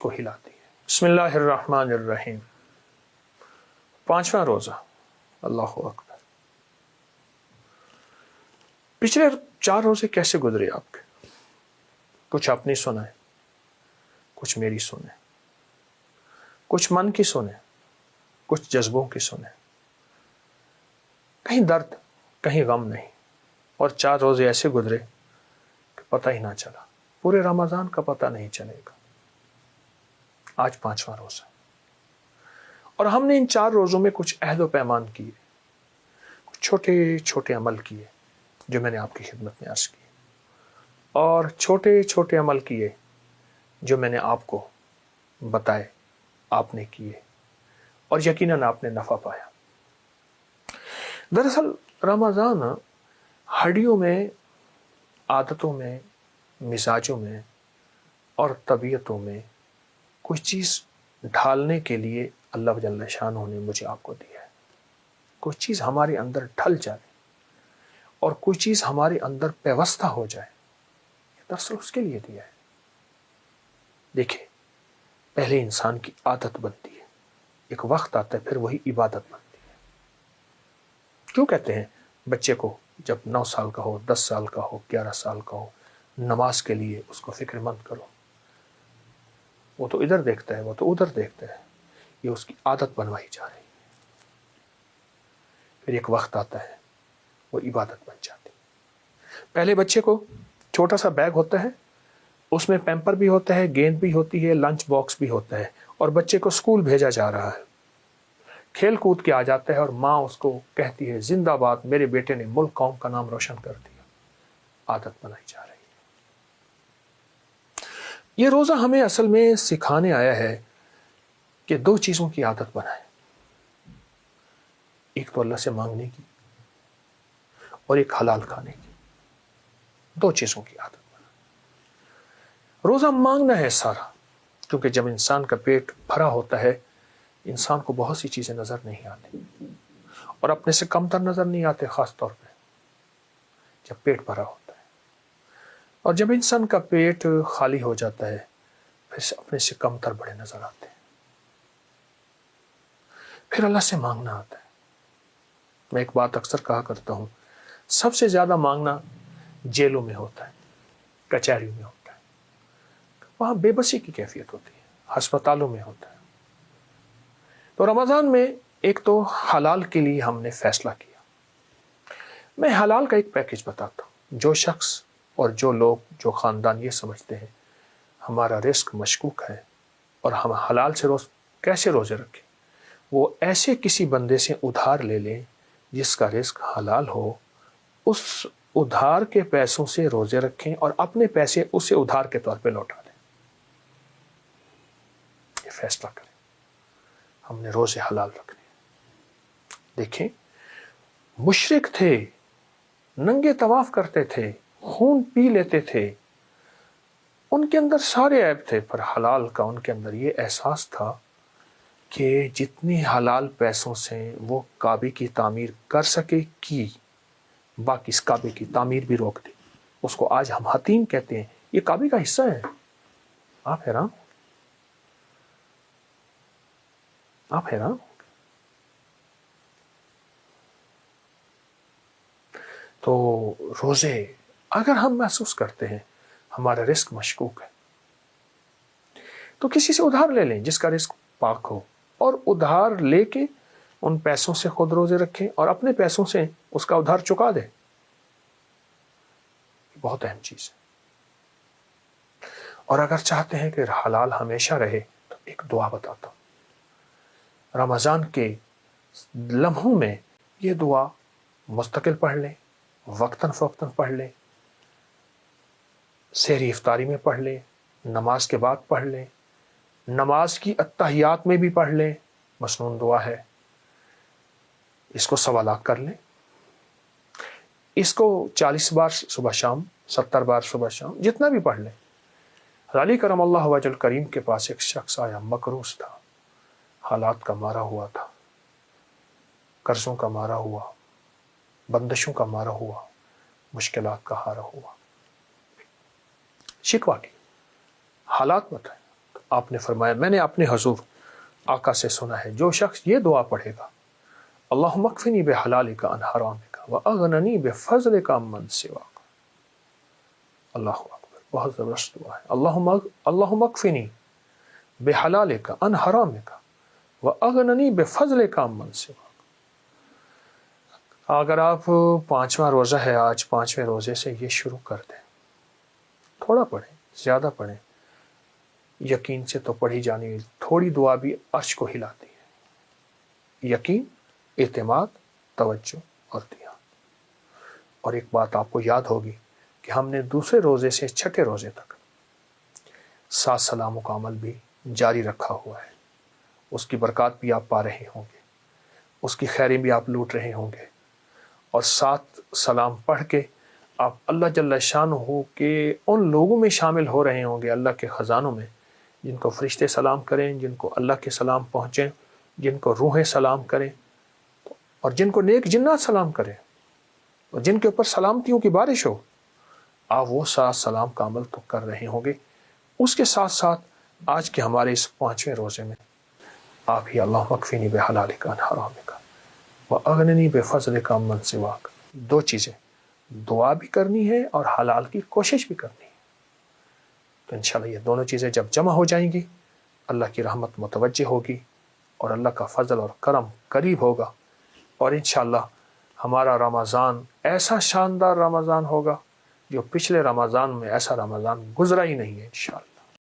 کو ہلاتی ہے۔ بسم اللہ الرحمن الرحیم۔ 5واں روزہ۔ اللہ اکبر۔ پچھلے 4 روزے کیسے گزرے آپ کے؟ کچھ اپنی سنیں، کچھ میری سنیں، کچھ من کی سنیں، کچھ جذبوں کی سنیں۔ کہیں درد، کہیں غم نہیں، اور 4 روزے ایسے گزرے کہ پتہ ہی نہ چلا، پورے رمضان کا پتہ نہیں چلے گا۔ آج 5واں روزہ، اور ہم نے ان 4 روزوں میں کچھ عہد و پیمان کیے، کچھ چھوٹے چھوٹے عمل کیے جو میں نے آپ کی خدمت میں عرض کی، اور چھوٹے چھوٹے عمل کیے جو میں نے آپ کو بتائے، آپ نے کیے، اور یقیناً آپ نے نفع پایا۔ دراصل رمضان ہڈیوں میں، عادتوں میں، مزاجوں میں اور طبیعتوں میں کوئی چیز ڈھالنے کے لیے اللہ جل شانہ نے مجھے آپ کو دیا ہے۔ کوئی چیز ہمارے اندر ڈھل جائے اور کوئی چیز ہمارے اندر پیوستہ ہو جائے، دراصل اس کے لیے دیا ہے۔ دیکھیں، پہلے انسان کی عادت بنتی ہے، ایک وقت آتا ہے پھر وہی عبادت بنتی ہے۔ کیوں کہتے ہیں بچے کو جب 9 سال کا ہو، 10 سال کا ہو، 11 سال کا ہو، نماز کے لیے اس کو فکر مند کرو؟ وہ تو ادھر دیکھتا ہے، وہ تو ادھر دیکھتا ہے، یہ اس کی عادت بنوائی جا رہی ہے۔ پھر ایک وقت آتا ہے وہ عبادت بن جاتی ہے۔ پہلے بچے کو چھوٹا سا بیگ ہوتا ہے، اس میں پیمپر بھی ہوتا ہے، گیند بھی ہوتی ہے، لنچ باکس بھی ہوتا ہے، اور بچے کو اسکول بھیجا جا رہا ہے، کھیل کود کے آ جاتا ہے، اور ماں اس کو کہتی ہے زندہ باد، میرے بیٹے نے ملک قوم کا نام روشن کر دیا۔ عادت بنائی جا رہی ہے۔ یہ روزہ ہمیں اصل میں سکھانے آیا ہے کہ 2 چیزوں کی عادت بنائیں، ایک تو اللہ سے مانگنے کی اور ایک حلال کھانے کی۔ 2 چیزوں کی عادت بنائیں۔ روزہ مانگنا ہے سارا، کیونکہ جب انسان کا پیٹ بھرا ہوتا ہے انسان کو بہت سی چیزیں نظر نہیں آتی، اور اپنے سے کم تر نظر نہیں آتے، خاص طور پہ جب پیٹ بھرا ہوتا ہے۔ اور جب انسان کا پیٹ خالی ہو جاتا ہے پھر اپنے سے کم تر بڑے نظر آتے ہیں، پھر اللہ سے مانگنا آتا ہے۔ میں ایک بات اکثر کہا کرتا ہوں، سب سے زیادہ مانگنا جیلوں میں ہوتا ہے، کچہریوں میں ہوتا ہے، وہاں بے بسی کی کیفیت ہوتی ہے، ہسپتالوں میں ہوتا ہے۔ تو رمضان میں ایک تو حلال کے لیے ہم نے فیصلہ کیا۔ میں حلال کا ایک پیکج بتاتا ہوں۔ جو شخص اور جو لوگ، جو خاندان یہ سمجھتے ہیں ہمارا رزق مشکوک ہے اور ہم حلال سے کیسے روزے رکھیں، وہ ایسے کسی بندے سے ادھار لے لیں جس کا رزق حلال ہو، اس ادھار کے پیسوں سے روزے رکھیں اور اپنے پیسے اسے ادھار کے طور پہ لوٹا دیں۔ یہ فیصلہ کریں، ہم نے روزے حلال رکھنے۔ دیکھیں، مشرک تھے، ننگے طواف کرتے تھے، خون پی لیتے تھے، ان کے اندر سارے عیب تھے، پر حلال کا ان کے اندر یہ احساس تھا کہ جتنی حلال پیسوں سے وہ کعبے کی تعمیر کر سکے کی، باقی اس کعبے کی تعمیر بھی روک دی۔ اس کو آج ہم حتیم کہتے ہیں، یہ کعبے کا حصہ ہے۔ آپ حیران، آپ حیران۔ تو روزے اگر ہم محسوس کرتے ہیں ہمارا رزق مشکوک ہے تو کسی سے ادھار لے لیں جس کا رزق پاک ہو، اور ادھار لے کے ان پیسوں سے خود روزے رکھیں اور اپنے پیسوں سے اس کا ادھار چکا دیں۔ یہ بہت اہم چیز ہے۔ اور اگر چاہتے ہیں کہ حلال ہمیشہ رہے تو ایک دعا بتاتا ہوں۔ رمضان کے لمحوں میں یہ دعا مستقل پڑھ لیں، وقتاً فوقتاً پڑھ لیں، سحری افطاری میں پڑھ لیں، نماز کے بعد پڑھ لیں، نماز کی اتحیات میں بھی پڑھ لیں، مسنون دعا ہے۔ اس کو 1.25 لاکھ کر لیں، اس کو 40 بار صبح شام، 70 بار صبح شام، جتنا بھی پڑھ لیں۔ علی کرم اللہ وجہ الکریم کے پاس ایک شخص آیا، مقروض تھا، حالات کا مارا ہوا تھا، قرضوں کا مارا ہوا، بندشوں کا مارا ہوا، مشکلات کا ہارا ہوا، شکوہ کی حالات بتائیں۔ آپ نے فرمایا میں نے اپنے حضور آقا سے سنا ہے جو شخص یہ دعا پڑھے گا اللہم اکفنی بحلالک عن حرامک واغننی بفضلک عمن سواک. اللہ اکبر، بہت زبردست دعا ہے. اللہم اکفنی بحلالک عن حرامک واغننی بفضلک عمن سواک. اگر آپ 5واں روزہ ہے آج، 5ویں روزے سے یہ شروع کر دیں. تھوڑا پڑھیں، زیادہ پڑھیں، یقین سے تو پڑھی جانی تھوڑی دعا بھی عرش کو ہلاتی ہے. یقین، اعتماد، توجہ اور دھیان. اور ایک بات آپ کو یاد ہوگی کہ ہم نے دوسرے روزے سے چھٹے روزے تک 7 سلاموں کا عمل بھی جاری رکھا ہوا ہے. اس کی برکات بھی آپ پا رہے ہوں گے، اس کی خیریں بھی آپ لوٹ رہے ہوں گے، اور 7 سلام پڑھ کے آپ اللہ جل شانہ کے ان لوگوں میں شامل ہو رہے ہوں گے، اللہ کے خزانوں میں، جن کو فرشتے سلام کریں، جن کو اللہ کے سلام پہنچیں، جن کو روحیں سلام کریں، اور جن کو نیک جنات سلام کریں، اور جن کے اوپر سلامتیوں کی بارش ہو. آپ وہ 7 سلام کا عمل تو کر رہے ہوں گے. اس کے ساتھ ساتھ آج کے ہمارے اس 5ویں روزے میں آپ ہی اللہم اکفنی بحلالک عن حرامک واغننی بفضلک عمن سواک. 2 چیزیں، دعا بھی کرنی ہے اور حلال کی کوشش بھی کرنی ہے. تو انشاءاللہ یہ دونوں چیزیں جب جمع ہو جائیں گی، اللہ کی رحمت متوجہ ہوگی اور اللہ کا فضل اور کرم قریب ہوگا، اور انشاءاللہ ہمارا رمضان ایسا شاندار رمضان ہوگا جو پچھلے رمضان میں ایسا رمضان گزرا ہی نہیں ہے انشاءاللہ.